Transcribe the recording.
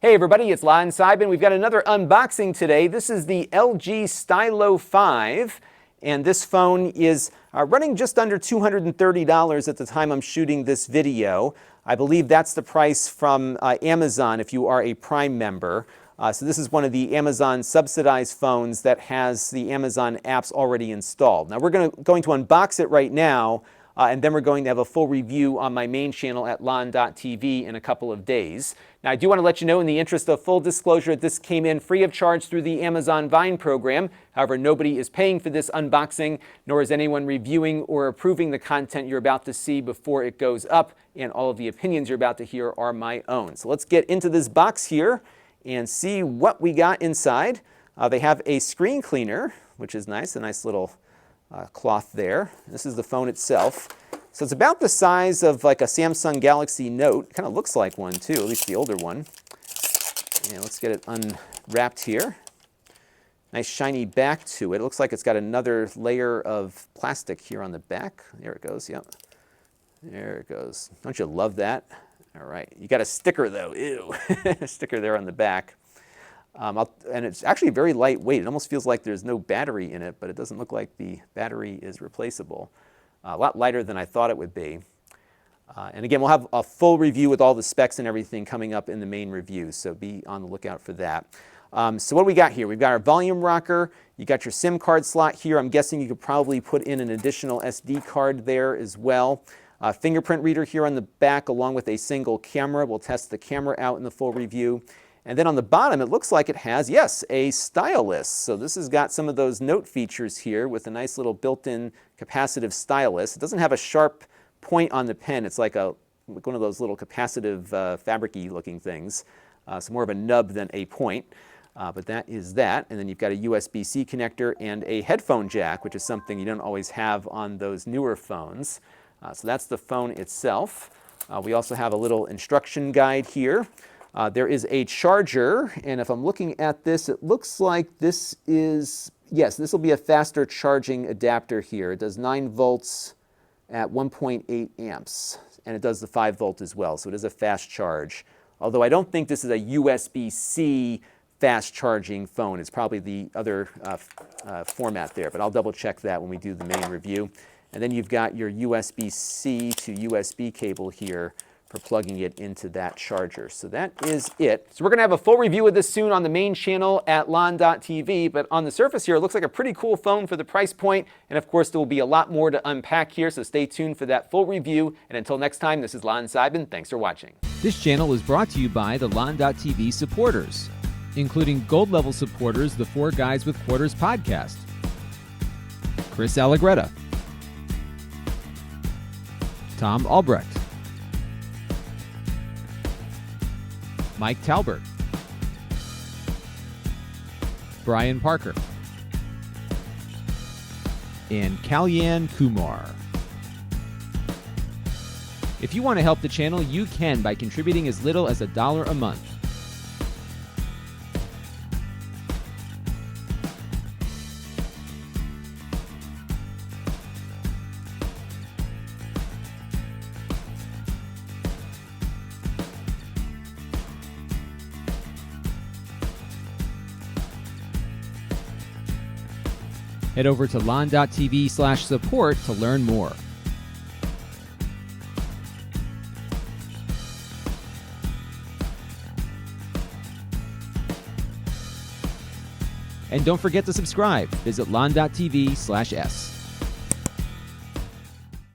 Hey everybody, it's Lon Seidman. We've got another unboxing today. This is the LG Stylo 5, and this phone is running just under $230 at the time I'm shooting this video. I believe that's the price from Amazon if you are a Prime member. So this is one of the Amazon subsidized phones that has the Amazon apps already installed. Now we're going to unbox it right now, and then we're going to have a full review on my main channel at lon.tv in a couple of days. Now I do want to let you know, in the interest of full disclosure, this came in free of charge through the Amazon Vine program. However, nobody is paying for this unboxing, nor is anyone reviewing or approving the content you're about to see before it goes up, and all of the opinions you're about to hear are my own. So let's get into this box here and see what we got inside. They have a screen cleaner, which is nice, a nice little cloth there. This is the phone itself. So it's about the size of like a Samsung Galaxy Note. It kind of looks like one too, at least the older one. And let's get it unwrapped here. Nice shiny back to it. It looks like it's got another layer of plastic here on the back. There it goes, yep. There it goes. Don't you love that? All right, you got a sticker though, ew. A sticker there on the back. And it's actually very lightweight. It almost feels like there's no battery in it, but it doesn't look like the battery is replaceable. A lot lighter than I thought it would be. And again, we'll have a full review with all the specs and everything coming up in the main review, so be on the lookout for that. So what do we got here? We've got our volume rocker. You got your SIM card slot here. I'm guessing you could probably put in an additional SD card there as well. Fingerprint reader here on the back along with a single camera. We'll test the camera out in the full review. And then on the bottom, it looks like it has, yes, a stylus. So this has got some of those note features here with a nice little built-in capacitive stylus. It doesn't have a sharp point on the pen. It's like one of those little capacitive fabric-y looking things. So more of a nub than a point. But that is that. And then you've got a USB-C connector and a headphone jack, which is something you don't always have on those newer phones. So that's the phone itself. We also have a little instruction guide here. There is a charger, and if I'm looking at this, it looks like this is, yes, this will be a faster charging adapter here. It does 9 volts at 1.8 amps, and it does the 5 volt as well, so it is a fast charge. Although I don't think this is a USB-C fast charging phone. It's probably the other format there, but I'll double check that when we do the main review. And then you've got your USB-C to USB cable here for plugging it into that charger. So that is it. So we're going to have a full review of this soon on the main channel at lon.tv, but on the surface here, it looks like a pretty cool phone for the price point, and of course there will be a lot more to unpack here, so stay tuned for that full review, and until next time, this is Lon Seidman. Thanks for watching. This channel is brought to you by the lon.tv supporters, including gold-level supporters, the 4 Guys with Quarters podcast, Chris Allegretta, Tom Albrecht, Mike Talbert, Brian Parker, and Kalyan Kumar. If you want to help the channel, you can by contributing as little as $1 a month. Head over to lon.tv/support to learn more. And don't forget to subscribe. Visit lon.tv/s.